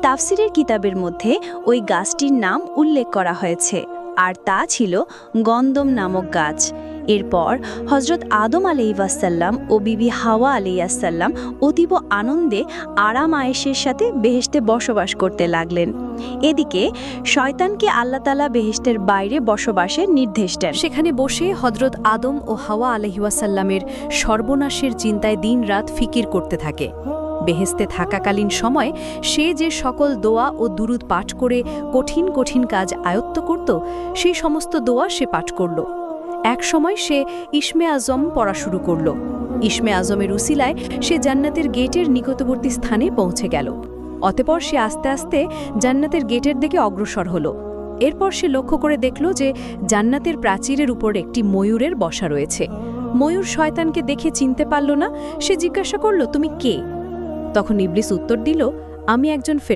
তাফসিরের কিতাবের মধ্যে ওই গাছটির নাম উল্লেখ করা হয়েছে, আর তা ছিল গন্ধম নামক গাছ। এরপর হজরত আদম আলাইহিসসালাম ও বিবি হাওয়া আলাইহিসসালাম অতীব আনন্দে আরাম আয়েশের সাথে বেহেশতে বসবাস করতে লাগলেন। এদিকে শয়তানকে আল্লাহ তাআলা বেহেশতের বাইরে বসবাসের নির্দেশ দেন। সেখানে বসে হজরত আদম ও হাওয়া আলাইহিসসালামের সর্বনাশের চিন্তায় দিনরাত ফিকির করতে থাকে। বেহেশতে থাকাকালীন সময় সে যে সকল দোয়া ও দুরুদ পাঠ করে কঠিন কঠিন কাজ আয়ত্ত করত, সেই সমস্ত দোয়া সে পাঠ করল। এক সময় সে ইসমে আজম পড়া শুরু করল। ইসমে আজমের উসিলায় সে জান্নাতের গেটের নিকটবর্তী স্থানে পৌঁছে গেল। অতঃপর সে আস্তে আস্তে জান্নাতের গেটের দিকে অগ্রসর হল। এরপর সে লক্ষ্য করে দেখল যে জান্নাতের প্রাচীরের উপর একটি ময়ূরের বসা রয়েছে। ময়ূর শয়তানকে দেখে চিনতে পারল না। সে জিজ্ঞাসা করল, তুমি কে? তখন ইবলিস উত্তর দিল, আমি একজন